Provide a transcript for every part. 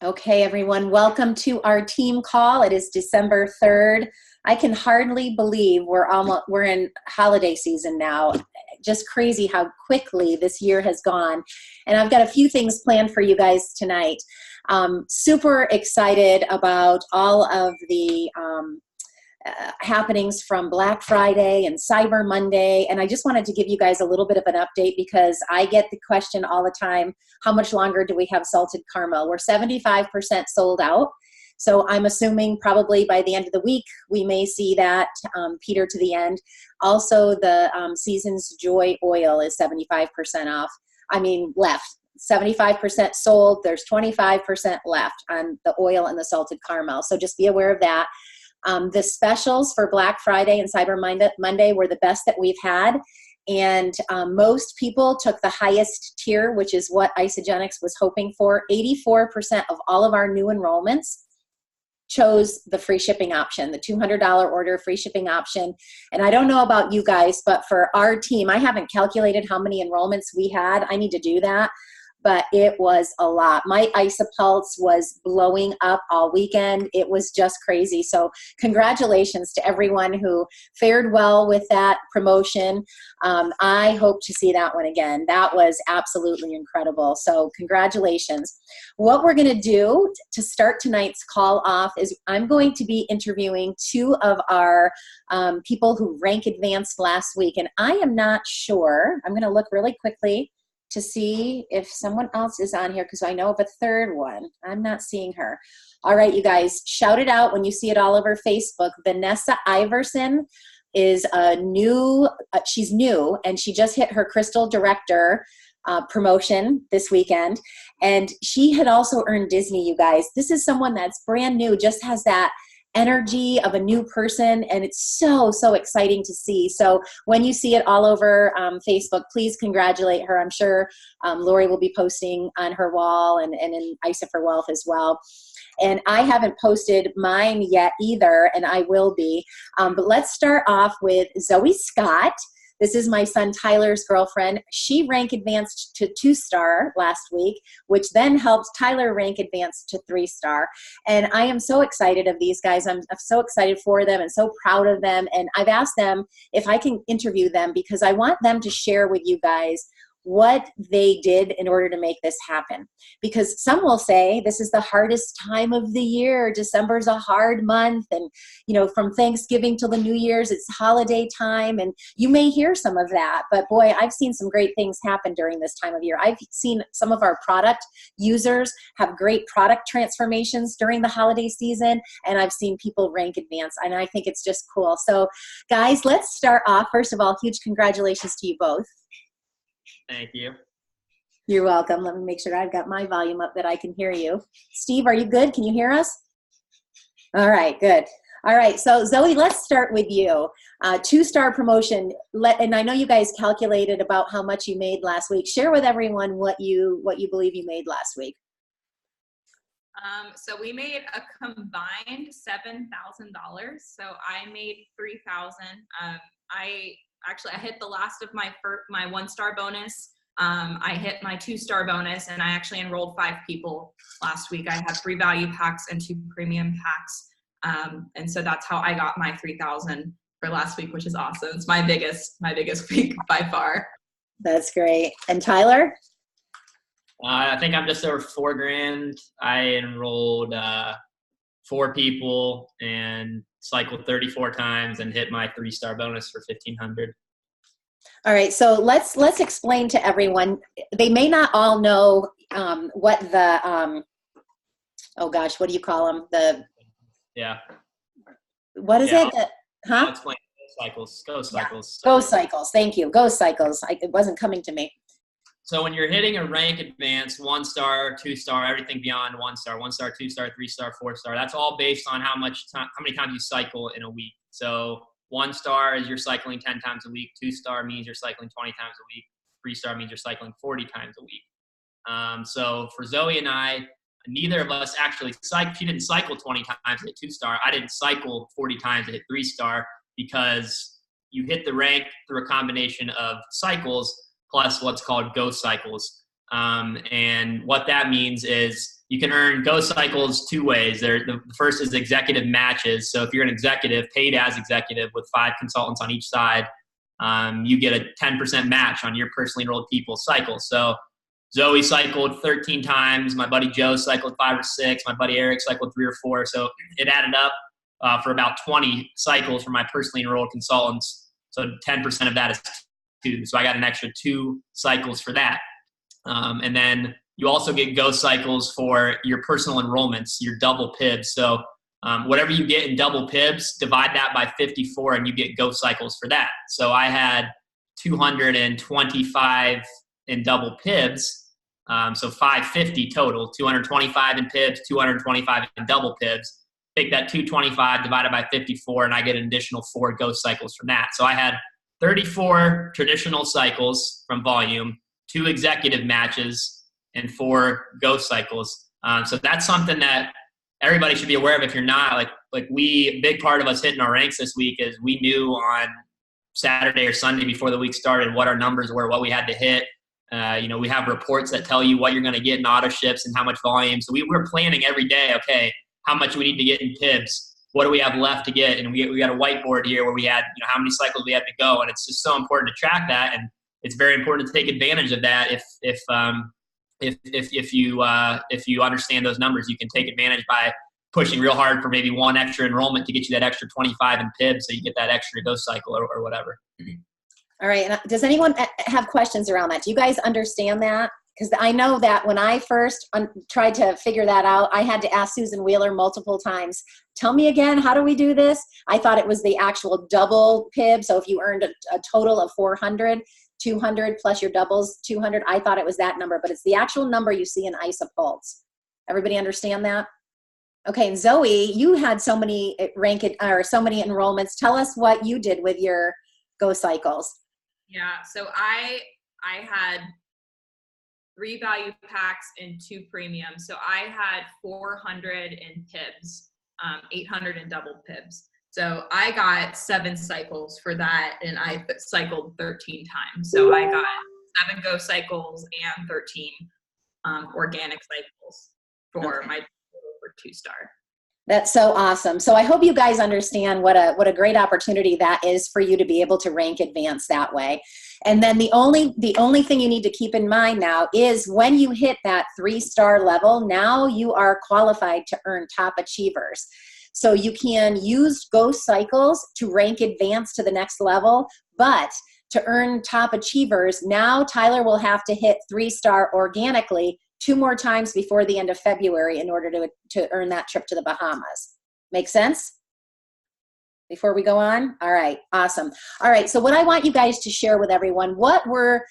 Okay, everyone, welcome to our team call. It is December 3rd. I can hardly believe we're in holiday season now. Just crazy how quickly this year has gone. And I've got a few things planned for you guys tonight. Super excited about all of the happenings from Black Friday and Cyber Monday. And I just wanted to give you guys a little bit of an update because I get the question all the time, how much longer do we have salted caramel? We're 75% sold out. So I'm assuming probably by the end of the week, we may see that peter to the end. Also, the Season's Joy oil is 75% off. Left. 75% sold. There's 25% left on the oil and the salted caramel. So just be aware of that. The specials for Black Friday and Cyber Monday were the best that we've had. And most people took the highest tier, which is what Isagenix was hoping for. 84% of all of our new enrollments chose the free shipping option, the $200 order free shipping option. And I don't know about you guys, but for our team, I haven't calculated how many enrollments we had. I need to do that. But it was a lot. My Isopulse was blowing up all weekend. It was just crazy. So congratulations to everyone who fared well with that promotion. I hope to see that one again. That was absolutely incredible. So congratulations. What we're going to do to start tonight's call off is I'm going to be interviewing two of our people who rank advanced last week. And I am not sure. I'm going to look really quickly to see if someone else is on here because I know of a third one. I'm not seeing her. All right, you guys, shout it out when you see it all over Facebook. Vanessa Iverson is she's new, and she just hit her Crystal Director promotion this weekend. And she had also earned Disney, you guys. This is someone that's brand new, just has that energy of a new person, and it's so exciting to see. So when you see it all over Facebook, please congratulate her. I'm sure Lori will be posting on her wall and in Isa for Wealth as well. And I haven't posted mine yet either, and I will be. But let's start off with Zoe Scott. This is my son Tyler's girlfriend. She rank advanced to 2-star last week, which then helped Tyler rank advanced to 3-star. And I am so excited of these guys. I'm so excited for them and so proud of them. And I've asked them if I can interview them because I want them to share with you guys what they did in order to make this happen. Because some will say this is the hardest time of the year. December's a hard month. And, from Thanksgiving till the New Year's, it's holiday time. And you may hear some of that. But boy, I've seen some great things happen during this time of year. I've seen some of our product users have great product transformations during the holiday season. And I've seen people rank advanced. And I think it's just cool. So guys, let's start off. First of all, huge congratulations to you both. Thank you. You're welcome. Let me make sure I've got my volume up that I can hear you. Steve, are you good? Can you hear us? All right, good. All right, so Zoe, let's start with you. 2-star promotion, and I know you guys calculated about how much you made last week. Share with everyone what you believe you made last week. So we made a combined $7,000. So I made $3,000. I hit the last of my 1-star bonus. I hit my 2-star bonus, and I actually enrolled 5 people last week. I had 3 value packs and 2 premium packs. And so that's how I got my $3,000 for last week, which is awesome. It's my biggest week by far. That's great. And Tyler? I think I'm just over $4,000. I enrolled 4 people and cycled 34 times and hit my 3-star bonus for $1,500. All right, so let's explain to everyone. They may not all know what the oh gosh, what do you call them? What is it? I'll explain. Go cycles. Go cycles. Thank you. Go cycles. It wasn't coming to me. So when you're hitting a rank advance, 1-star, 2-star, everything beyond 1-star, 1-star, 2-star, 3-star, 4-star, that's all based on how many times you cycle in a week. So 1-star is you're cycling 10 times a week. 2-star means you're cycling 20 times a week. 3-star means you're cycling 40 times a week. So for Zoe and I, neither of us actually cycled. She didn't cycle 20 times to hit 2-star. I didn't cycle 40 times to hit 3-star because you hit the rank through a combination of cycles plus what's called go cycles. And what that means is you can earn Go Cycles two ways. The first is executive matches. So if you're an executive, paid as executive with 5 consultants on each side, you get a 10% match on your personally enrolled people's cycles. So Zoe cycled 13 times. My buddy Joe cycled 5 or 6. My buddy Eric cycled 3 or 4. So it added up for about 20 cycles for my personally enrolled consultants. So 10% of that is 2. So I got an extra 2 cycles for that. And then you also get Go Cycles for your personal enrollments, your double PIBs. So whatever you get in double PIBs, divide that by 54 and you get Go Cycles for that. So I had 225 in double PIBs, so 550 total, 225 in PIBs, 225 in double PIBs. Take that 225 divided by 54 and I get an additional 4 Go Cycles from that. So I had 34 traditional cycles from volume, 2 executive matches, and 4 Go Cycles. So that's something that everybody should be aware of. If you're not, a big part of us hitting our ranks this week is we knew on Saturday or Sunday before the week started what our numbers were, what we had to hit. We have reports that tell you what you're going to get in auto ships and how much volume. So we're planning every day, okay, how much we need to get in PIBs. What do we have left to get? And we got a whiteboard here where we had, how many cycles we had to go. And it's just so important to track that. And it's very important to take advantage of that. If you understand those numbers, you can take advantage by pushing real hard for maybe 1 extra enrollment to get you that extra 25 in PIB, so you get that extra Go Cycle or whatever. All right. And does anyone have questions around that? Do you guys understand that? Because I know that when I first tried to figure that out, I had to ask Susan Wheeler multiple times, tell me again, how do we do this? I thought it was the actual double PIB. So if you earned a total of 400, 200 plus your doubles, 200, I thought it was that number, but it's the actual number you see in ISAPulse. Everybody understand that? Okay, and Zoe, you had so many enrollments. Tell us what you did with your Go Cycles. Yeah, so I had 3 value packs and 2 premium. So I had 400 in PIBs, 800 in double PIBs. So I got 7 cycles for that, and I cycled 13 times. So I got 7 Go Cycles and 13 organic cycles for my 2-star. That's so awesome. So I hope you guys understand what a great opportunity that is for you to be able to rank advanced that way. And then the only thing you need to keep in mind now is when you hit that 3-star level, now you are qualified to earn top achievers. So you can use Go Cycles to rank advanced to the next level, but to earn top achievers, now Tyler will have to hit 3-star organically 2 more times before the end of February in order to earn that trip to the Bahamas. Make sense? Before we go on? All right, awesome. All right, so what I want you guys to share with everyone, what are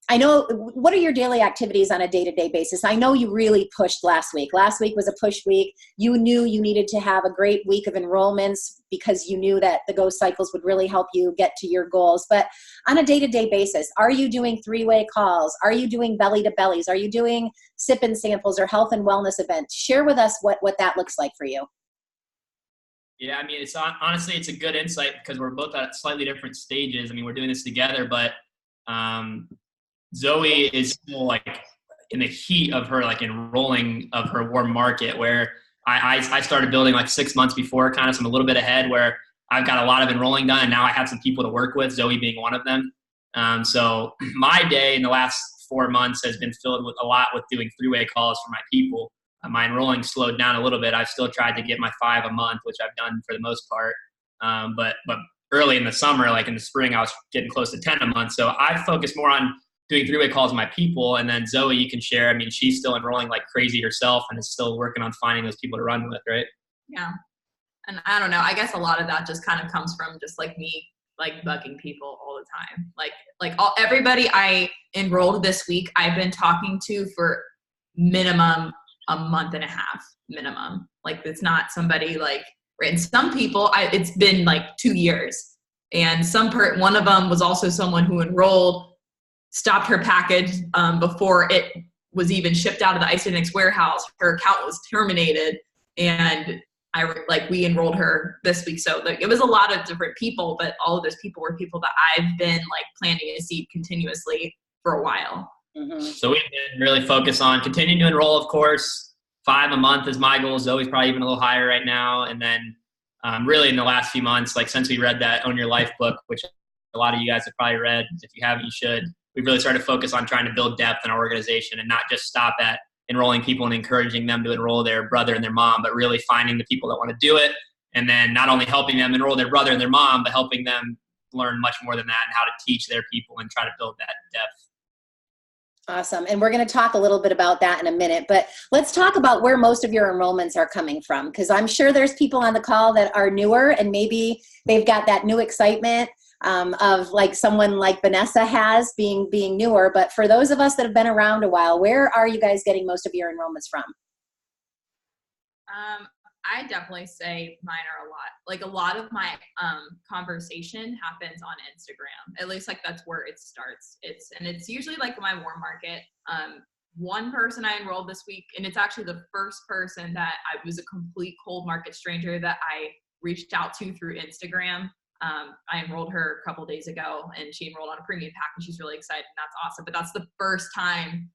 your daily activities on a day-to-day basis? I know you really pushed last week. Last week was a push week. You knew you needed to have a great week of enrollments because you knew that the Go Cycles would really help you get to your goals. But on a day-to-day basis, are you doing 3-way calls? Are you doing belly-to-bellies? Are you doing sip-in samples or health and wellness events? Share with us what that looks like for you. Yeah, I mean, honestly, it's a good insight because we're both at slightly different stages. I mean, we're doing this together, but Zoe is still in the heat of her enrolling of her warm market, where I started building 6 months before, kind of, so I'm a little bit ahead, where I've got a lot of enrolling done, and now I have some people to work with, Zoe being one of them. So my day in the last 4 months has been filled with doing 3-way calls for my people. My enrolling slowed down a little bit. I've still tried to get my 5 a month, which I've done for the most part. But early in the summer, in the spring, I was getting close to 10 a month. So I focus more on doing 3-way calls with my people. And then Zoe, you can share. I mean, she's still enrolling like crazy herself and is still working on finding those people to run with, right? Yeah. And I don't know, I guess a lot of that just kind of comes from just me bugging people all the time. Everybody I enrolled this week, I've been talking to for minimum a month and a half minimum. It's not somebody and some people it's been 2 years. And one of them was also someone who enrolled, stopped her package before it was even shipped out of the Isonix warehouse. Her account was terminated, and we enrolled her this week. So it was a lot of different people, but all of those people were people that I've been planting to see continuously for a while. Mm-hmm. So we really focus on continuing to enroll, of course, 5 a month is my goal. Zoe's probably even a little higher right now. And then really in the last few months, like since we read that Own Your Life book, which a lot of you guys have probably read, if you haven't, you should, we've really started to focus on trying to build depth in our organization and not just stop at enrolling people and encouraging them to enroll their brother and their mom, but really finding the people that want to do it. And then not only helping them enroll their brother and their mom, but helping them learn much more than that and how to teach their people and try to build that depth. Awesome. And we're going to talk a little bit about that in a minute, but let's talk about where most of your enrollments are coming from, because I'm sure there's people on the call that are newer and maybe they've got that new excitement of like someone like Vanessa has being newer. But for those of us that have been around a while, where are you guys getting most of your enrollments from? I definitely say mine are a lot. Like a lot of my conversation happens on Instagram. At least like that's where it starts. It's usually like my warm market. One person I enrolled this week, and it's actually the first person that I was a complete cold market stranger that I reached out to through Instagram. I enrolled her a couple days ago, and she enrolled on a premium pack, and she's really excited, and that's awesome. But that's the first time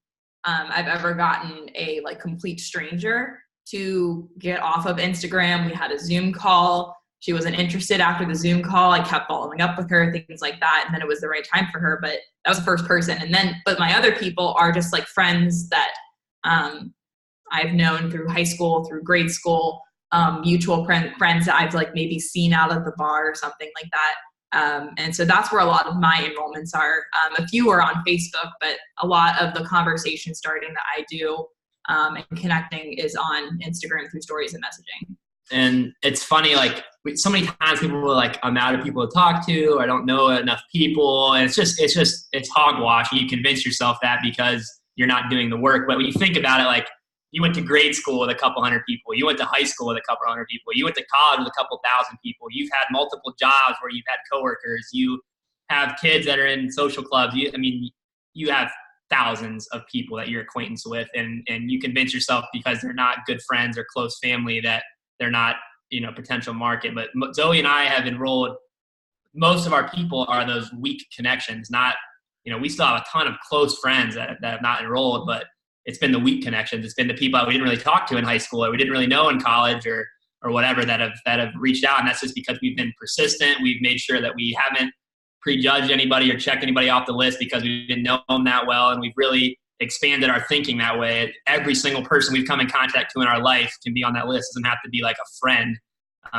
I've ever gotten a like complete stranger to get off of Instagram. We had a Zoom call. She wasn't interested after the Zoom call. I kept following up with her, things like that. And then it was the right time for her, but that was the first person. And then, but my other people are just like friends that I've known through high school, through grade school, mutual friends that I've like maybe seen out at the bar or something like that. And so that's where a lot of my enrollments are. A few are on Facebook, but a lot of the conversation starting that I do and connecting is on Instagram through stories and messaging. And it's funny, like so many times people are like, I'm out of people to talk to, I don't know enough people. And it's hogwash. And you convince yourself that because you're not doing the work. But when you think about it, like you went to grade school with a couple hundred people. You went to high school with a couple hundred people. You went to college with a couple thousand people. You've had multiple jobs where you've had coworkers. You have kids that are in social clubs. You have thousands of people that you're acquaintance with, and you convince yourself because they're not good friends or close family that they're not, potential market. But Zoe and I have enrolled, most of our people are those weak connections. Not, we still have a ton of close friends that have not enrolled, but it's been the weak connections. It's been the people that we didn't really talk to in high school or we didn't really know in college or whatever that have reached out. And that's just because we've been persistent. We've made sure that we haven't prejudged anybody or checked anybody off the list because we didn't know them that well. And we've really expanded our thinking that way. Every single person we've come in contact to in our life can be on that list. It doesn't have to be like a friend.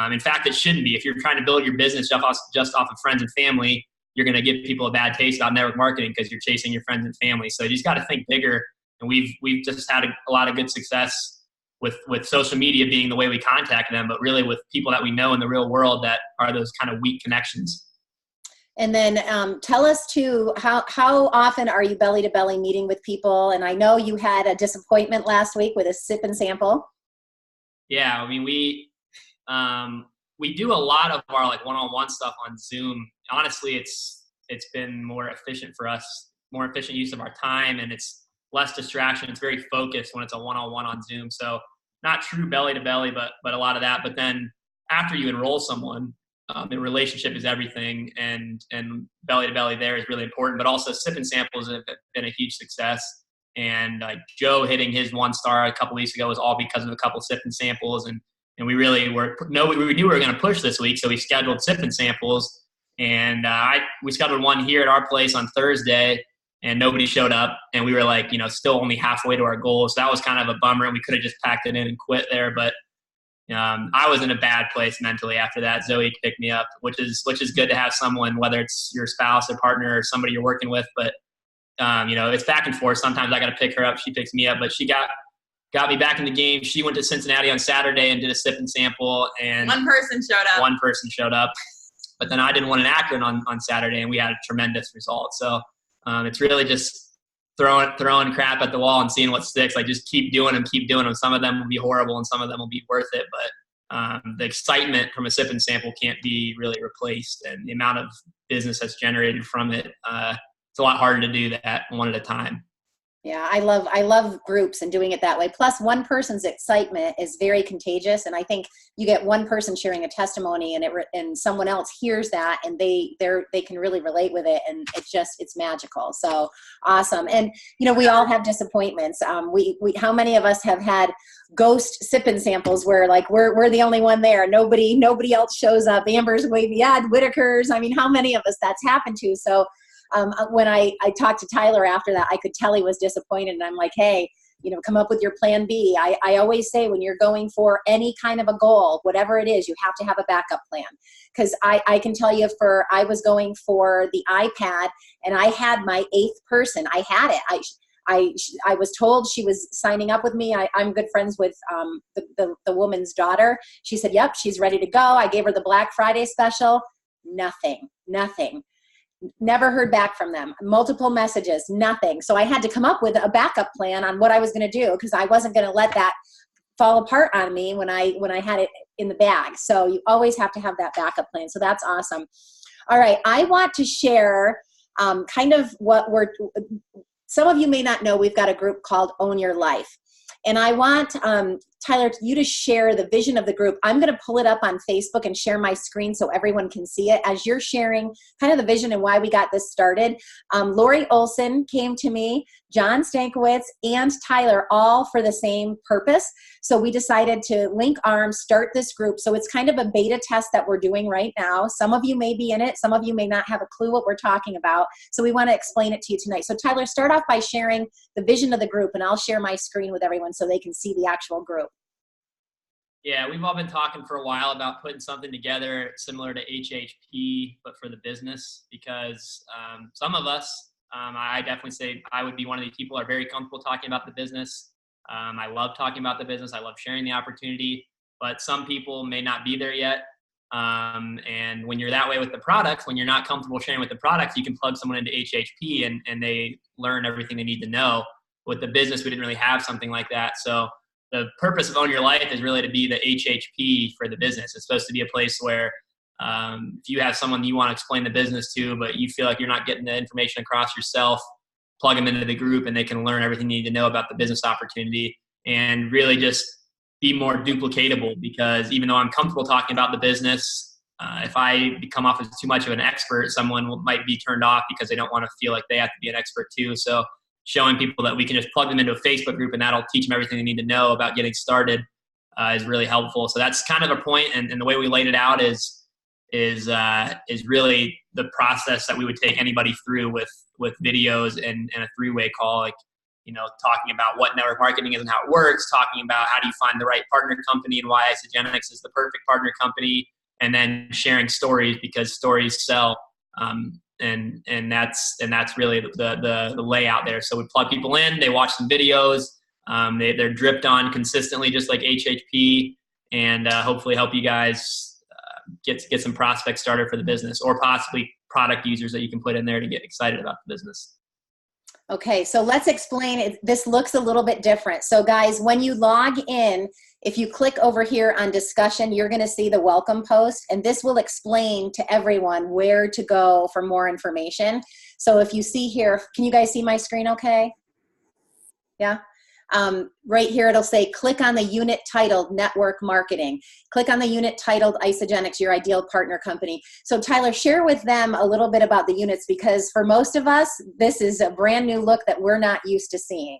In fact, it shouldn't be. If you're trying to build your business just off of friends and family, you're going to give people a bad taste about network marketing because you're chasing your friends and family. So you just got to think bigger. And we've just had a lot of good success with social media being the way we contact them, but really with people that we know in the real world that are those kind of weak connections. And then tell us too, how often are you belly to belly meeting with people? And I know you had a disappointment last week with a sip and sample. Yeah, I mean, we do a lot of our like one-on-one stuff on Zoom. Honestly, it's been more efficient for us, more efficient use of our time, and it's less distraction. It's very focused when it's a one-on-one on Zoom. So not true belly to belly, but a lot of that. But then after you enroll someone, the relationship is everything, and belly to belly there is really important. But also sip and samples have been a huge success. And like Joe hitting his 1 star a couple weeks ago was all because of a couple sip and samples. And we really we knew we were going to push this week, so we scheduled sip and samples. And we scheduled one here at our place on Thursday, and nobody showed up. And we were like, still only halfway to our goal. So that was kind of a bummer, and we could have just packed it in and quit there. But I was in a bad place mentally after that. Zoe picked me up, which is good to have someone, whether it's your spouse or partner or somebody you're working with. But it's back and forth. Sometimes I got to pick her up. She picks me up, but she got me back in the game. She went to Cincinnati on Saturday and did a sip and sample, and One person showed up. But then I did one in Akron on Saturday, and we had a tremendous result. So it's really just throwing crap at the wall and seeing what sticks. Like just keep doing them. Some of them will be horrible and some of them will be worth it. But the excitement from a sip and sample can't be really replaced. And the amount of business that's generated from it, it's a lot harder to do that one at a time. Yeah, I love groups and doing it that way. Plus, one person's excitement is very contagious, and I think you get one person sharing a testimony, and someone else hears that, and they can really relate with it, and it's magical. So awesome. And we all have disappointments. We how many of us have had ghost sip-in samples where like we're the only one there, nobody else shows up. Amber's wavy, yeah, Whitaker's. I mean, how many of us that's happened to? So. When I talked to Tyler after that, I could tell he was disappointed. And I'm like, hey, come up with your plan B. I always say when you're going for any kind of a goal, whatever it is, you have to have a backup plan. Because I can tell you I was going for the iPad and I had my 8th person. I had it. I was told she was signing up with me. I'm good friends with the woman's daughter. She said, yep, she's ready to go. I gave her the Black Friday special. Nothing. Never heard back from them. Multiple messages, nothing. So I had to come up with a backup plan on what I was going to do because I wasn't going to let that fall apart on me when I had it in the bag. So you always have to have that backup plan. So that's awesome. All right. I want to share kind of some of you may not know, we've got a group called Own Your Life. And I want, Tyler, you to share the vision of the group. I'm going to pull it up on Facebook and share my screen so everyone can see it as you're sharing kind of the vision and why we got this started. Lori Olson came to me, John Stankiewicz, and Tyler, all for the same purpose. So we decided to link arms, start this group. So it's kind of a beta test that we're doing right now. Some of you may be in it. Some of you may not have a clue what we're talking about. So we want to explain it to you tonight. So Tyler, start off by sharing the vision of the group, and I'll share my screen with everyone so they can see the actual group. Yeah, we've all been talking for a while about putting something together similar to HHP, but for the business, because some of us, I definitely say I would be one of these people who are very comfortable talking about the business. I love talking about the business. I love sharing the opportunity, but some people may not be there yet. And when you're that way with the products, when you're not comfortable sharing with the products, you can plug someone into HHP and they learn everything they need to know. With the business, we didn't really have something like that. So the purpose of Own Your Life is really to be the HHP for the business. It's supposed to be a place where if you have someone you want to explain the business to, but you feel like you're not getting the information across yourself, plug them into the group and they can learn everything you need to know about the business opportunity and really just be more duplicatable. Because even though I'm comfortable talking about the business, if I come off as too much of an expert, someone might be turned off because they don't want to feel like they have to be an expert too. So showing people that we can just plug them into a Facebook group and that'll teach them everything they need to know about getting started is really helpful. So that's kind of a point, and the way we laid it out is really the process that we would take anybody through with videos and a 3-way call, like, talking about what network marketing is and how it works, talking about how do you find the right partner company and why Isagenix is the perfect partner company, and then sharing stories because stories sell. And that's really the layout there. So we plug people in, they watch some videos, they're dripped on consistently, just like HHP, and hopefully help you guys get some prospects started for the business, or possibly product users that you can put in there to get excited about the business. Okay, so let's explain it. This looks a little bit different. So guys, when you log in, if you click over here on discussion, you're going to see the welcome post, and this will explain to everyone where to go for more information. So if you see here, can you guys see my screen okay? Yeah? Right here, it'll say, click on the unit titled Network Marketing. Click on the unit titled Isagenix, your ideal partner company. So Tyler, share with them a little bit about the units, because for most of us, this is a brand new look that we're not used to seeing.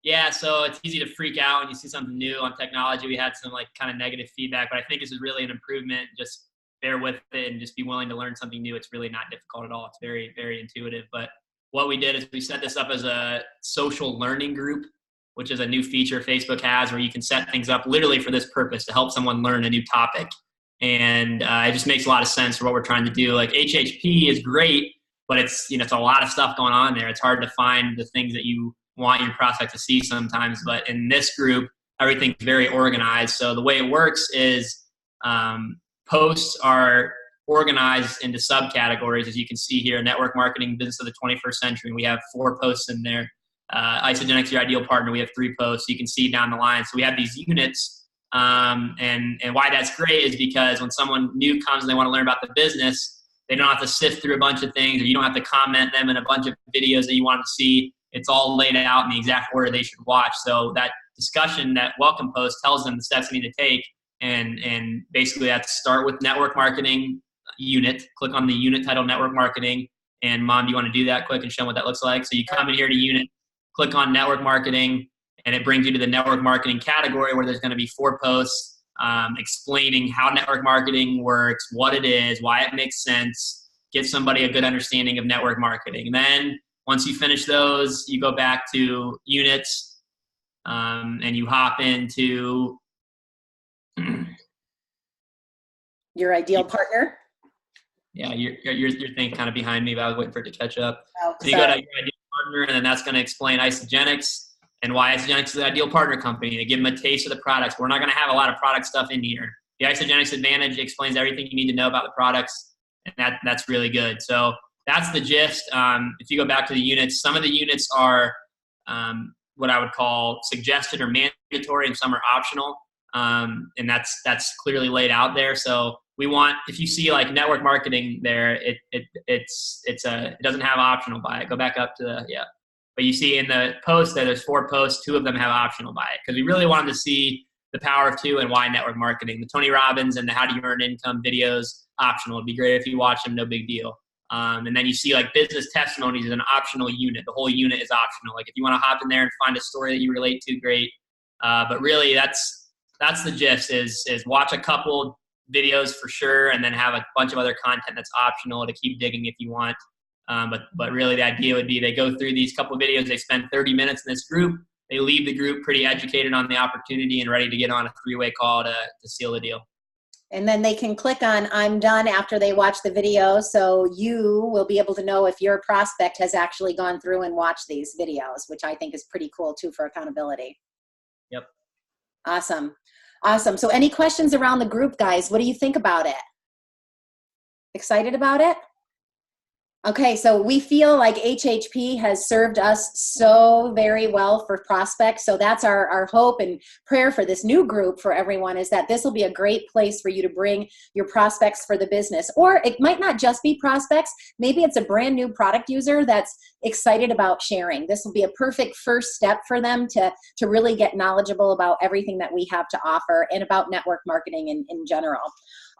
Yeah, so it's easy to freak out when you see something new on technology. We had some kind of negative feedback, but I think this is really an improvement. Just bear with it and just be willing to learn something new. It's really not difficult at all. It's very, very intuitive. But what we did is we set this up as a social learning group, which is a new feature Facebook has where you can set things up literally for this purpose, to help someone learn a new topic. And it just makes a lot of sense for what we're trying to do. Like HHP is great, but it's a lot of stuff going on there. It's hard to find the things that you want your prospect to see sometimes. But in this group, everything's very organized. So the way it works is posts are organized into subcategories, as you can see here: network marketing, business of the 21st century. We have 4 posts in there. Isagenix, your ideal partner, we have 3 posts. You can see down the line. So we have these units, and why that's great is because when someone new comes and they want to learn about the business, They don't have to sift through a bunch of things, or you don't have to comment them in a bunch of videos that you want to see. It's all laid out in the exact order they should watch. So that discussion, that welcome post, tells them the steps they need to take. And basically that's start with network marketing unit. Click on the unit title, network marketing. And Mom, do you want to do that quick and show them what that looks like? So you come in here to unit, click on network marketing, and it brings you to the network marketing category where there's going to be 4 posts explaining how network marketing works, what it is, why it makes sense, get somebody a good understanding of network marketing. And then once you finish those, you go back to units and you hop into your ideal partner. Yeah, your thing kind of behind me, but I was waiting for it to catch up. Oh, so you go to your ideal partner, and then that's going to explain Isogenics and why Isogenics is the ideal partner company, to give them a taste of the products. We're not going to have a lot of product stuff in here. The Isogenics Advantage explains everything you need to know about the products, and that's really good. So that's the gist. If you go back to the units, some of the units are what I would call suggested or mandatory, and some are optional. And that's clearly laid out there. So we want, if you see like network marketing there, it doesn't have optional buy it. Go back up to but you see in the post that there's 4 posts, 2 of them have optional buy it, because we really wanted to see the power of 2 and why network marketing. The Tony Robbins and the How Do You Earn Income videos, optional. It'd be great if you watch them, no big deal. And then you see like business testimonies is an optional unit. The whole unit is optional. Like if you want to hop in there and find a story that you relate to, great. But really that's the gist is watch a couple videos for sure, and then have a bunch of other content that's optional to keep digging if you want. But really the idea would be they go through these couple of videos, they spend 30 minutes in this group, they leave the group pretty educated on the opportunity and ready to get on a 3-way call to seal the deal. And then they can click on I'm done after they watch the video, so you will be able to know if your prospect has actually gone through and watched these videos, which I think is pretty cool too for accountability. Yep. Awesome. So any questions around the group, guys? What do you think about it? Excited about it? Okay, so we feel like HHP has served us so very well for prospects. So that's our hope and prayer for this new group for everyone, is that this will be a great place for you to bring your prospects for the business. Or it might not just be prospects. Maybe it's a brand new product user that's excited about sharing. This will be a perfect first step for them to really get knowledgeable about everything that we have to offer and about network marketing in general.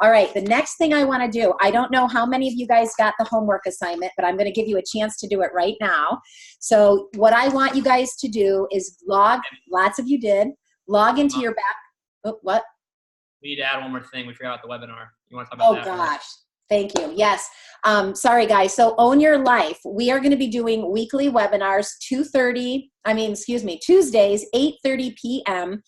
All right, the next thing I want to do, I don't know how many of you guys got the homework assignment, but I'm going to give you a chance to do it right now. So what I want you guys to do is lots of you did, log into your back. Oh, what? We need to add one more thing. We forgot about the webinar. You want to talk about that? Oh, gosh. Thank you. Yes. Sorry, guys. So Own Your Life. We are going to be doing weekly webinars, Tuesdays, 8:30 p.m.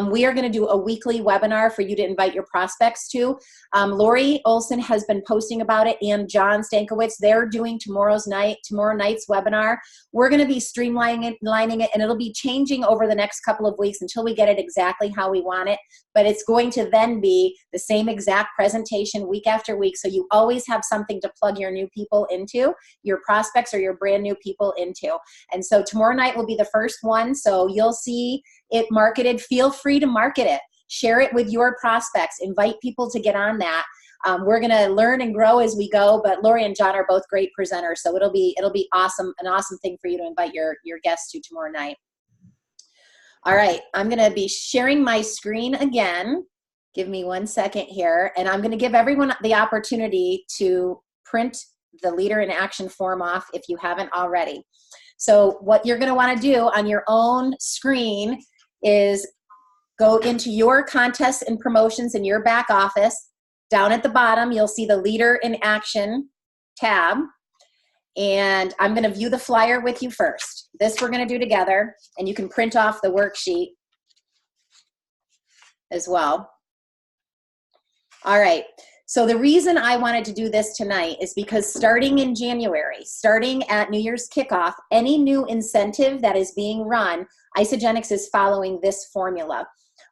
We are going to do a weekly webinar for you to invite your prospects to. Lori Olson has been posting about it, and John Stankiewicz. They're doing tomorrow night's webinar. We're going to be streamlining it, and it'll be changing over the next couple of weeks until we get it exactly how we want it. But it's going to then be the same exact presentation week after week, so you always have something to plug your new people into, your prospects or your brand new people into. And so tomorrow night will be the first one, so you'll see it marketed. Feel free to market it. Share it with your prospects. Invite people to get on that. We're going to learn and grow as we go, but Lori and John are both great presenters, so it'll be awesome, an awesome thing for you to invite your guests to tomorrow night. All right, I'm going to be sharing my screen again. Give me 1 second here, and I'm going to give everyone the opportunity to print the Leader in Action form off if you haven't already. So what you're going to want to do on your own screen is go into your contests and promotions in your back office. Down at the bottom, you'll see the Leader in Action tab. And I'm going to view the flyer with you first. This we're going to do together, and you can print off the worksheet as well. All right. So the reason I wanted to do this tonight is because starting in January, starting at New Year's kickoff, any new incentive that is being run, Isogenics is following this formula.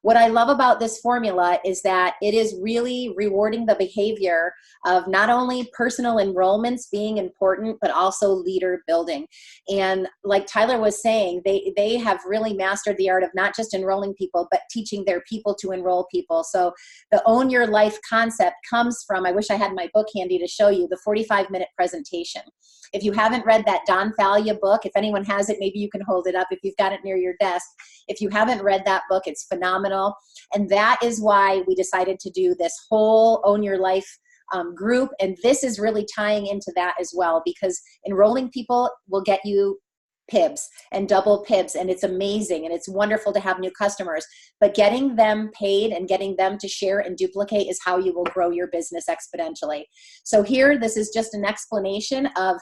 what I love about this formula is that it is really rewarding the behavior of not only personal enrollments being important, but also leader building. And like Tyler was saying, they have really mastered the art of not just enrolling people, but teaching their people to enroll people. So the Own Your Life concept comes from, I wish I had my book handy to show you, the 45-minute presentation. If you haven't read that Don Thalia book, if anyone has it, maybe you can hold it up if you've got it near your desk. If you haven't read that book, it's phenomenal. And that is why we decided to do this whole Own Your Life group. And this is really tying into that as well, because enrolling people will get you PIBs and double PIBs, and it's amazing and it's wonderful to have new customers, but getting them paid and getting them to share and duplicate is how you will grow your business exponentially. So here, this is just an explanation of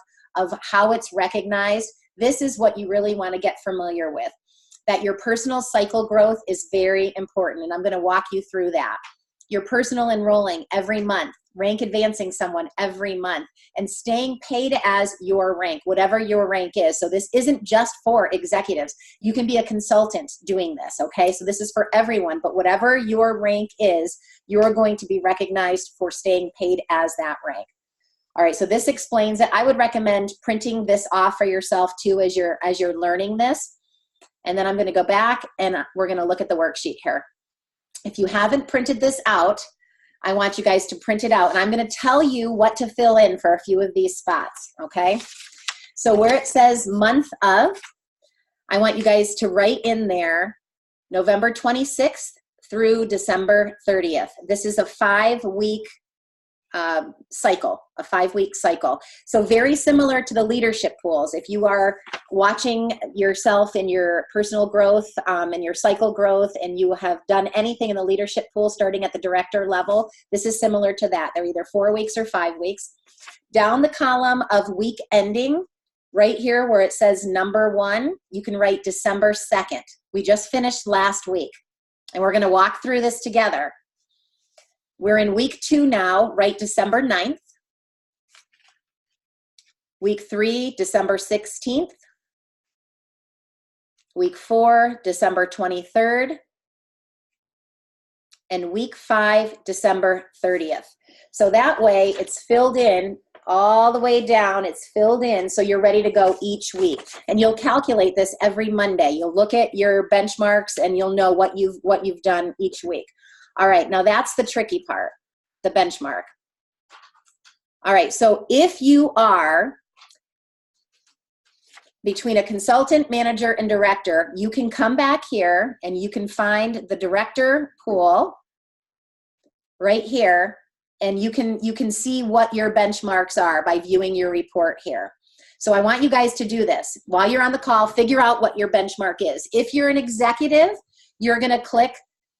how it's recognized. This is what you really want to get familiar with, that your personal cycle growth is very important, and I'm going to walk you through that. Your personal enrolling every month, rank advancing someone every month, and staying paid as your rank, whatever your rank is. So this isn't just for executives. You can be a consultant doing this, okay? So this is for everyone, but whatever your rank is, you're going to be recognized for staying paid as that rank. All right, so this explains it. I would recommend printing this off for yourself too as you're learning this. And then I'm going to go back and we're going to look at the worksheet here. If you haven't printed this out, I want you guys to print it out, and I'm going to tell you what to fill in for a few of these spots, okay? So where it says month of, I want you guys to write in there November 26th through December 30th. This is a 5-week cycle, a 5-week cycle. So very similar to the leadership pools. If you are watching yourself in your personal growth and your cycle growth, and you have done anything in the leadership pool starting at the director level, this is similar to that. They're either 4 weeks or 5 weeks. Down the column of week ending, right here where it says number 1, you can write December 2nd. We just finished last week, and we're going to walk through this together. We're in week 2 now, right? December 9th. Week 3, December 16th. Week 4, December 23rd. And week 5, December 30th. So that way it's filled in all the way down. It's filled in so you're ready to go each week. And you'll calculate this every Monday. You'll look at your benchmarks and you'll know what you've done each week. All right, now that's the tricky part, the benchmark. All right, so if you are between a consultant, manager, and director, you can come back here and you can find the director pool right here, and you can see what your benchmarks are by viewing your report here. So I want you guys to do this. While you're on the call, figure out what your benchmark is. If you're an executive, you're gonna click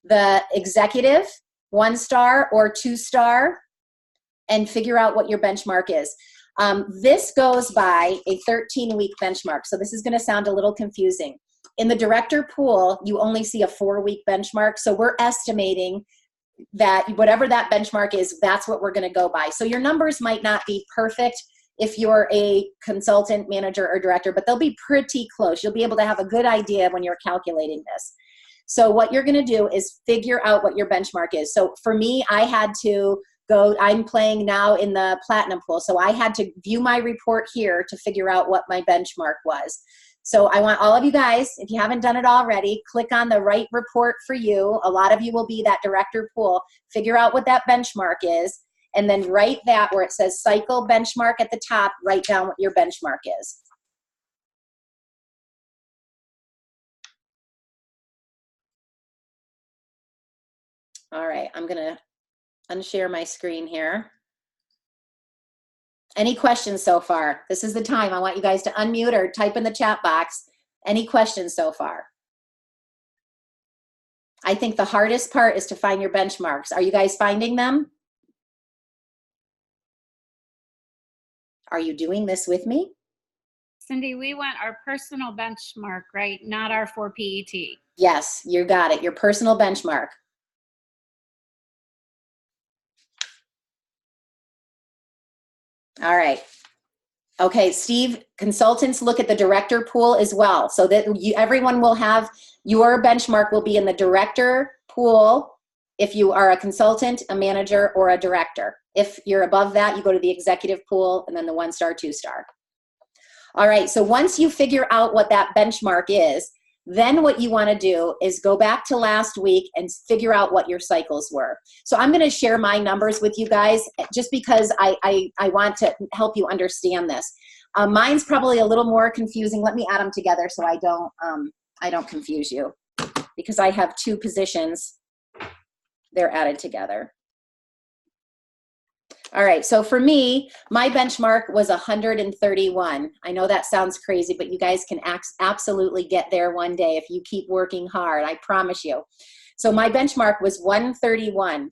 the executive 1-star or 2-star and figure out what your benchmark is. This goes by a 13-week benchmark, so this is going to sound a little confusing. In the director pool, you only see a 4-week benchmark, so we're estimating that whatever that benchmark is, that's what we're going to go by. So your numbers might not be perfect if you're a consultant, manager, or director, but they'll be pretty close. You'll be able to have a good idea when you're calculating this. So what you're going to do is figure out what your benchmark is. So for me, I had to go, I'm playing now in the platinum pool. So I had to view my report here to figure out what my benchmark was. So I want all of you guys, if you haven't done it already, click on the right report for you. A lot of you will be that director pool. Figure out what that benchmark is, and then write that where it says cycle benchmark at the top, write down what your benchmark is. All right, I'm gonna unshare my screen here. Any questions so far? This is the time. I want you guys to unmute or type in the chat box. Any questions so far? I think the hardest part is to find your benchmarks. Are you guys finding them? Are you doing this with me? Cindy, we want our personal benchmark, right? Not our 4 PET. Yes, you got it. Your personal benchmark. All right. Okay, Steve, consultants look at the director pool as well, so that everyone will have, your benchmark will be in the director pool if you are a consultant, a manager, or a director. If you're above that, you go to the executive pool and then the 1-star, 2-star. All right, so once you figure out what that benchmark is, then what you want to do is go back to last week and figure out what your cycles were. So I'm going to share my numbers with you guys just because I want to help you understand this. Mine's probably a little more confusing. Let me add them together so I don't confuse you, because I have 2 positions. They're added together. All right, so for me, my benchmark was 131. I know that sounds crazy, but you guys can absolutely get there one day if you keep working hard, I promise you. So my benchmark was 131,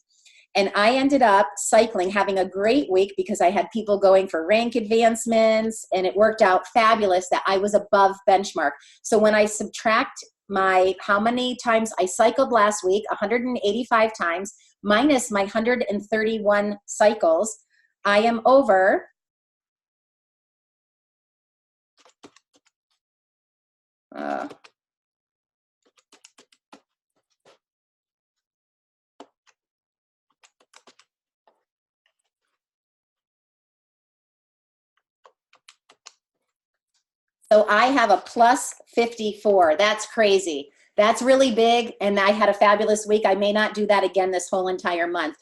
and I ended up cycling, having a great week because I had people going for rank advancements, and it worked out fabulous that I was above benchmark. So when I subtract how many times I cycled last week, 185 times, minus my 131 cycles, I am over so I have a plus 54. That's crazy. That's really big, and I had a fabulous week. I may not do that again this whole entire month.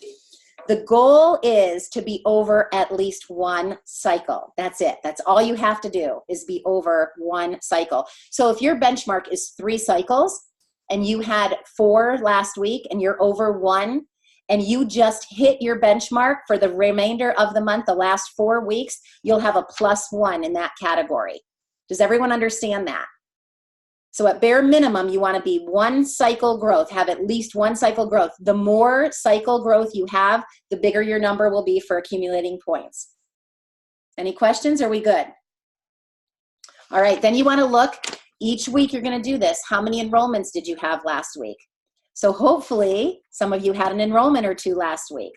The goal is to be over at least 1 cycle. That's it. That's all you have to do is be over 1 cycle. So if your benchmark is 3 cycles and you had 4 last week and you're over 1 and you just hit your benchmark for the remainder of the month, the last 4 weeks, you'll have a +1 in that category. Does everyone understand that? So at bare minimum, you want to be 1 cycle growth, have at least 1 cycle growth. The more cycle growth you have, the bigger your number will be for accumulating points. Any questions? Are we good? All right, then you want to look, each week you're going to do this. How many enrollments did you have last week? So hopefully some of you had an enrollment or 2 last week.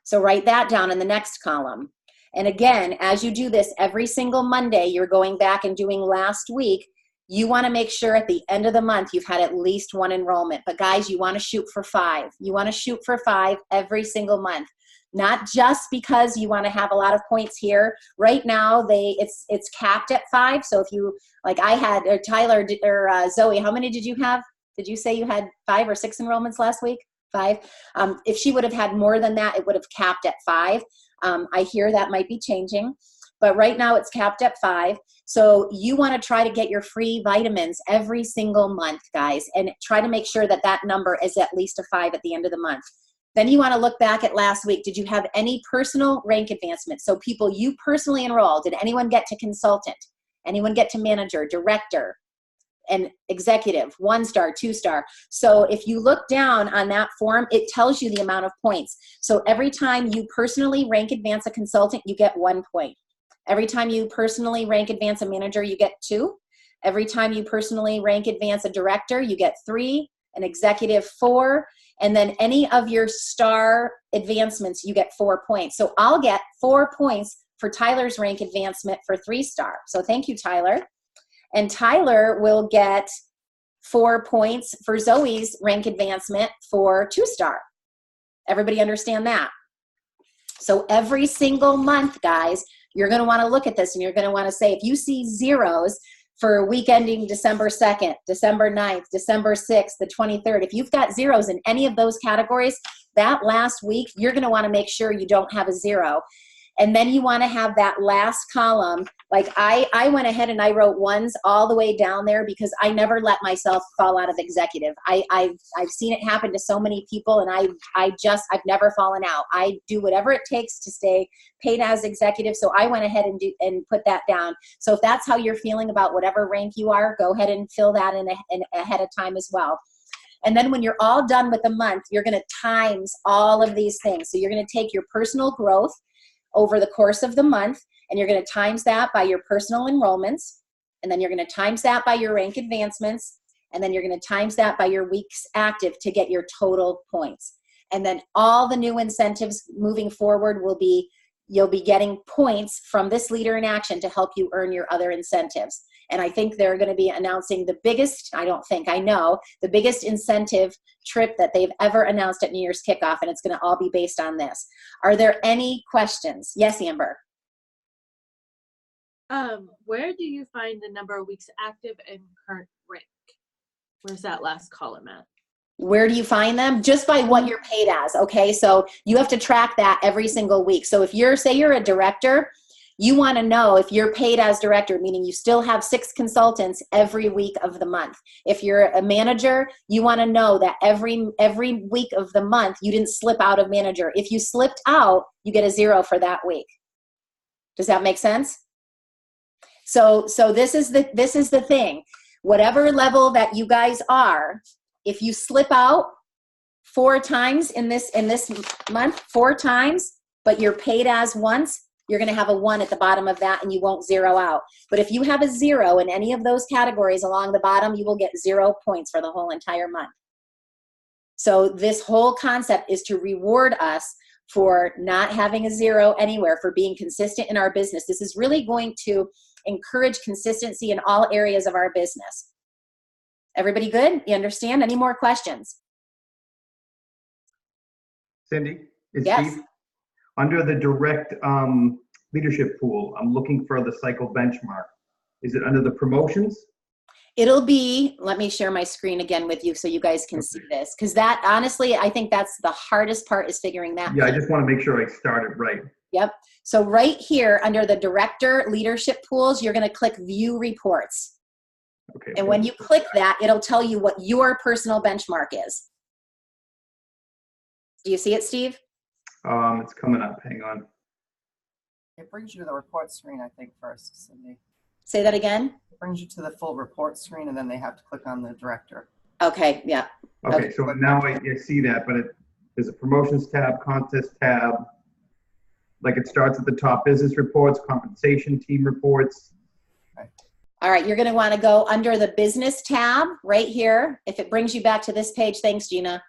So write that down in the next column. And again, as you do this every single Monday, you're going back and doing last week. You want to make sure at the end of the month you've had at least 1 enrollment. But guys, you want to shoot for 5. You want to shoot for 5 every single month. Not just because you want to have a lot of points here. Right now, it's capped at 5. So if you, like I had, or Tyler, or Zoe, how many did you have? Did you say you had 5 or 6 enrollments last week? 5. If she would have had more than that, it would have capped at 5. I hear that might be changing. But right now it's capped at 5. So you want to try to get your free vitamins every single month, guys, and try to make sure that that number is at least a 5 at the end of the month. Then you want to look back at last week. Did you have any personal rank advancement? So people you personally enrolled, did anyone get to consultant? Anyone get to manager, director, and executive, 1-star, 2-star? So if you look down on that form, it tells you the amount of points. So every time you personally rank advance a consultant, you get 1 point. Every time you personally rank advance a manager, you get 2. Every time you personally rank advance a director, you get 3, an executive 4, and then any of your star advancements, you get 4 points. So I'll get 4 points for Tyler's rank advancement for 3-star. So thank you, Tyler. And Tyler will get 4 points for Zoe's rank advancement for 2-star. Everybody understand that? So every single month, guys, you're going to want to look at this and you're going to want to say, if you see zeros for week ending December 2nd, December 9th, December 6th, the 23rd, if you've got zeros in any of those categories, that last week, you're going to want to make sure you don't have a 0. And then you want to have that last column. Like I went ahead and I wrote 1s all the way down there because I never let myself fall out of executive. I've seen it happen to so many people, and I've never fallen out. I do whatever it takes to stay paid as executive. So I went ahead and put that down. So if that's how you're feeling about whatever rank you are, go ahead and fill that in ahead of time as well. And then when you're all done with the month, you're going to times all of these things. So you're going to take your personal growth over the course of the month, and you're going to times that by your personal enrollments, and then you're going to times that by your rank advancements, and then you're going to times that by your weeks active to get your total points. And then all the new incentives moving forward will be, you'll be getting points from this leader in action to help you earn your other incentives. And I think they're going to be announcing the biggest, I don't think, I know, the biggest incentive trip that they've ever announced at New Year's kickoff, and it's going to all be based on this. Are there any questions? Yes, Amber. Where do you find the number of weeks active and current rank? Where's that last column at? Where do you find them? Just by what you're paid as, okay? So you have to track that every single week. So if you're, say you're a director, you want to know if you're paid as director, meaning you still have 6 consultants every week of the month. If you're a manager, you want to know that every week of the month, you didn't slip out of manager. If you slipped out, you get a 0 for that week. Does that make sense? So this is the thing. Whatever level that you guys are, if you slip out 4 times in this month, 4 times, but you're paid as once, you're going to have a 1 at the bottom of that and you won't 0 out. But if you have a 0 in any of those categories along the bottom, you will get 0 points for the whole entire month. So this whole concept is to reward us for not having a 0 anywhere, for being consistent in our business. This is really going to encourage consistency in all areas of our business. Everybody good? You understand? Any more questions? Cindy, it's Yes. Steve. Under the direct leadership pool, I'm looking for the cycle benchmark. Is it under the promotions? It'll be, let me share my screen again with you so you guys can see this. Because that, honestly, I think that's the hardest part, is figuring that. Yeah, I just want to make sure I start it right. Yep. So right here under the director leadership pools, you're going to click view reports. Okay. And when you click that, it'll tell you what your personal benchmark is. Do you see it, Steve? It's coming up. Hang on. It brings you to the report screen, I think, first, Cindy. Say that again. It brings you to the full report screen, and then they have to click on the director. Okay. Yeah. Okay, so now I see that, but there's a promotions tab, contest tab. Like it starts at the top, business reports, compensation, team reports. Okay. All right. You're going to want to go under the business tab right here. If it brings you back to this page, thanks, Gina.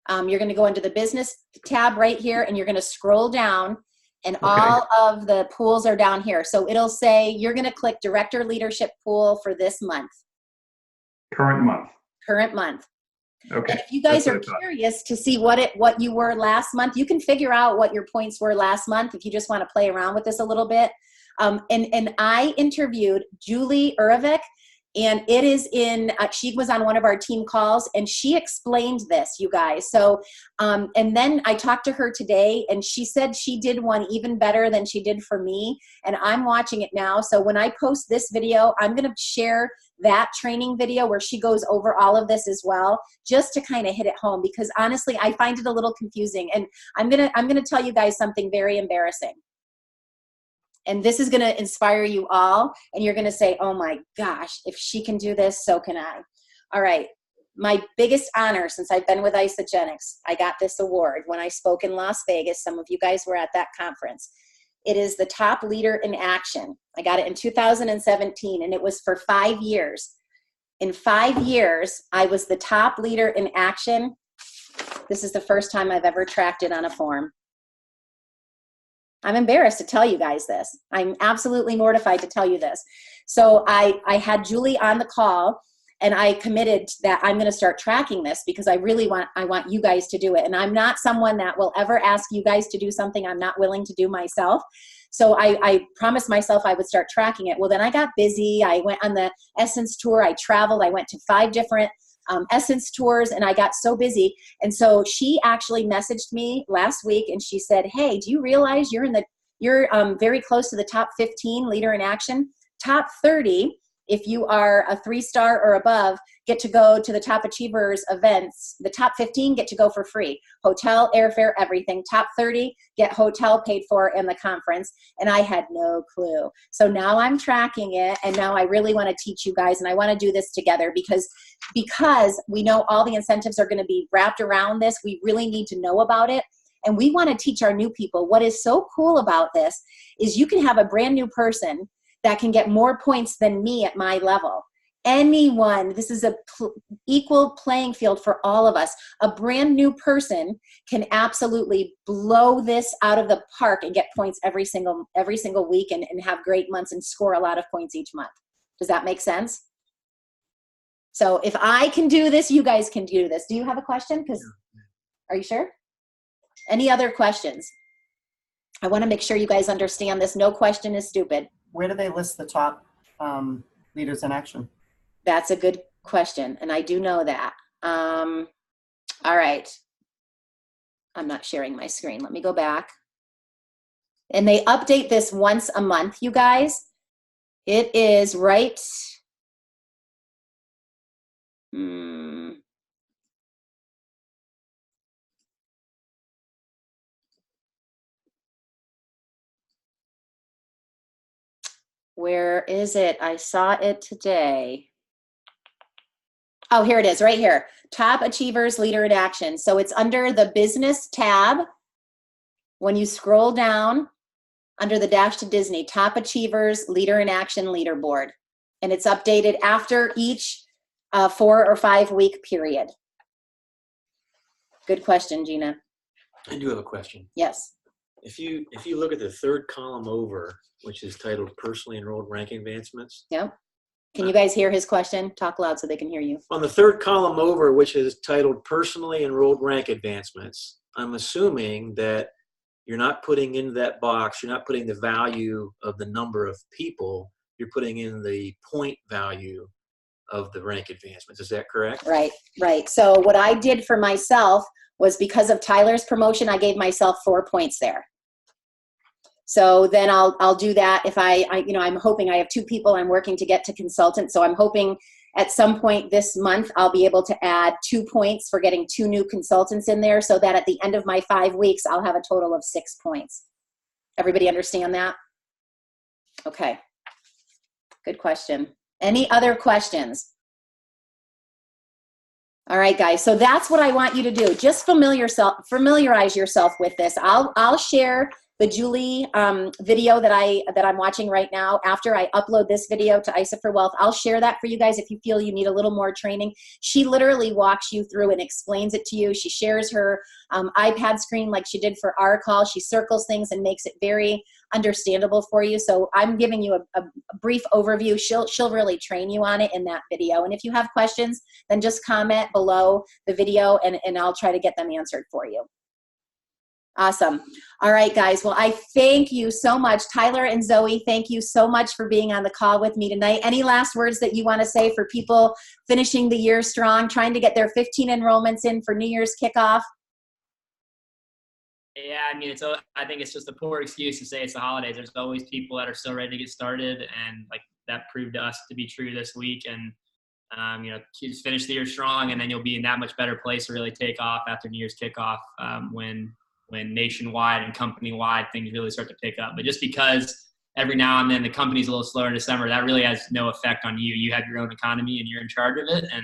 You're going to go into the business tab right here, and you're going to scroll down, and all of the pools are down here. So it'll say you're going to click director leadership pool for this month. Current month. Current month. Okay. And if you guys That's are what I thought. curious to see what you were last month, you can figure out what your points were last month if you just want to play around with this a little bit. And I interviewed Julie Urovic, and it is in, she was on one of our team calls, and she explained this, you guys. So, and then I talked to her today, and she said she did one even better than she did for me, and I'm watching it now. So when I post this video, I'm going to share that training video where she goes over all of this as well, just to kind of hit it home, because honestly, I find it a little confusing. And I'm going to tell you guys something very embarrassing. And this is going to inspire you all. And you're going to say, oh my gosh, if she can do this, so can I. All right. My biggest honor since I've been with Isagenix, I got this award when I spoke in Las Vegas. Some of you guys were at that conference. It is the top leader in action. I got it in 2017, and it was for 5 years. In 5 years, I was the top leader in action. This is the first time I've ever tracked it on a form. I'm embarrassed to tell you guys this. I'm absolutely mortified to tell you this. So I had Julie on the call, and I committed that I'm going to start tracking this because I want you guys to do it. And I'm not someone that will ever ask you guys to do something I'm not willing to do myself. So I promised myself I would start tracking it. Well, then I got busy. I went on the Essence tour. I traveled. I went to 5 different Essence tours, and I got so busy. And so she actually messaged me last week, and she said, hey, do you realize you're very close to the top 15 leader in action? Top 30, if you are a 3-star or above, get to go to the top achievers events. The top 15 get to go for free. Hotel, airfare, everything. Top 30 get hotel paid for in the conference. And I had no clue. So now I'm tracking it, and now I really want to teach you guys, and I want to do this together because we know all the incentives are going to be wrapped around this. We really need to know about it. And we want to teach our new people. What is so cool about this is you can have a brand new person that can get more points than me at my level. Anyone, this is a equal playing field for all of us. A brand new person can absolutely blow this out of the park and get points every single week and have great months and score a lot of points each month. Does that make sense? So if I can do this, you guys can do this. Do you have a question? Are you sure? Any other questions? I want to make sure you guys understand this. No question is stupid. Where do they list the top leaders in action? That's a good question, and I do know that. All right. I'm not sharing my screen. Let me go back. And they update this once a month, you guys. It is right. Where is it? I saw it today. Oh, here it is, right here. Top Achievers Leader in Action. So it's under the Business tab. When you scroll down under the Dash to Disney, Top Achievers Leader in Action Leaderboard. And it's updated after each 4 or 5 week period. Good question, Gina. I do have a question. Yes. If you look at the third column over, which is titled Personally Enrolled Rank Advancements. Yep. Can you guys hear his question? Talk loud so they can hear you. On the third column over, which is titled Personally Enrolled Rank Advancements, I'm assuming that you're not putting into that box, you're not putting the value of the number of people, you're putting in the point value of the rank advancements. Is that correct? Right, right. So what I did for myself was, because of Tyler's promotion, I gave myself 4 points there. So then I'll do that if I'm hoping, I have 2 people I'm working to get to consultant. So I'm hoping at some point this month, I'll be able to add 2 points for getting 2 new consultants in there, so that at the end of my 5 weeks, I'll have a total of 6 points. Everybody understand that? Okay. Good question. Any other questions? All right, guys. So that's what I want you to do. Just familiarize yourself with this. I'll share the Julie video that I'm watching right now. After I upload this video to ISA for Wealth, I'll share that for you guys if you feel you need a little more training. She literally walks you through and explains it to you. She shares her iPad screen like she did for our call. She circles things and makes it very understandable for you. So I'm giving you a brief overview. She'll really train you on it in that video. And if you have questions, then just comment below the video and I'll try to get them answered for you. Awesome. All right, guys. Well, I thank you so much. Tyler and Zoe, thank you so much for being on the call with me tonight. Any last words that you want to say for people finishing the year strong, trying to get their 15 enrollments in for New Year's kickoff? Yeah, I mean, I think it's just a poor excuse to say it's the holidays. There's always people that are still ready to get started, and like that proved to us to be true this week. And just finish the year strong, and then you'll be in that much better place to really take off after New Year's kickoff when nationwide and company-wide things really start to pick up. But just because every now and then the company's a little slower in December, that really has no effect on you. You have your own economy and you're in charge of it, and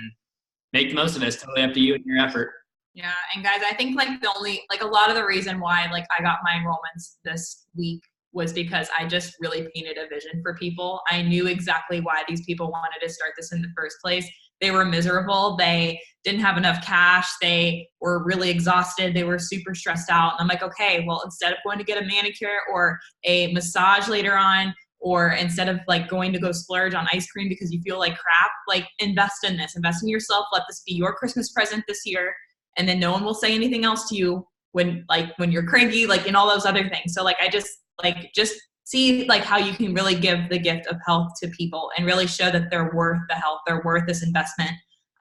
make the most of it. It's totally up to you and your effort. Yeah, and guys, I think a lot of the reason why I got my enrollments this week was because I just really painted a vision for people. I knew exactly why these people wanted to start this in the first place. They were miserable. They didn't have enough cash. They were really exhausted. They were super stressed out. And I'm like, okay, well, instead of going to get a manicure or a massage later on, or instead of going to go splurge on ice cream because you feel like crap, invest in this. Invest in yourself. Let this be your Christmas present this year. And then no one will say anything else to you when you're cranky, and all those other things. So I just see how you can really give the gift of health to people and really show that they're worth the health, they're worth this investment,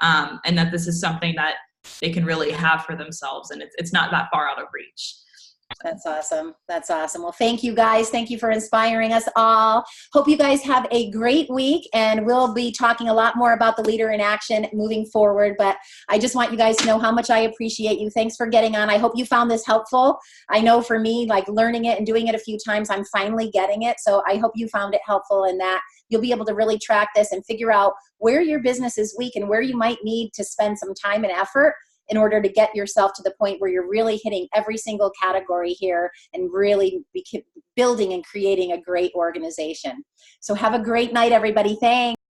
and that this is something that they can really have for themselves, and it's not that far out of reach. That's awesome. That's awesome. Well, thank you guys. Thank you for inspiring us all. Hope you guys have a great week, and we'll be talking a lot more about the Leader in Action moving forward. But I just want you guys to know how much I appreciate you. Thanks for getting on. I hope you found this helpful. I know for me, learning it and doing it a few times, I'm finally getting it. So I hope you found it helpful, and that you'll be able to really track this and figure out where your business is weak and where you might need to spend some time and effort in order to get yourself to the point where you're really hitting every single category here and really building and creating a great organization. So have a great night, everybody. Thanks.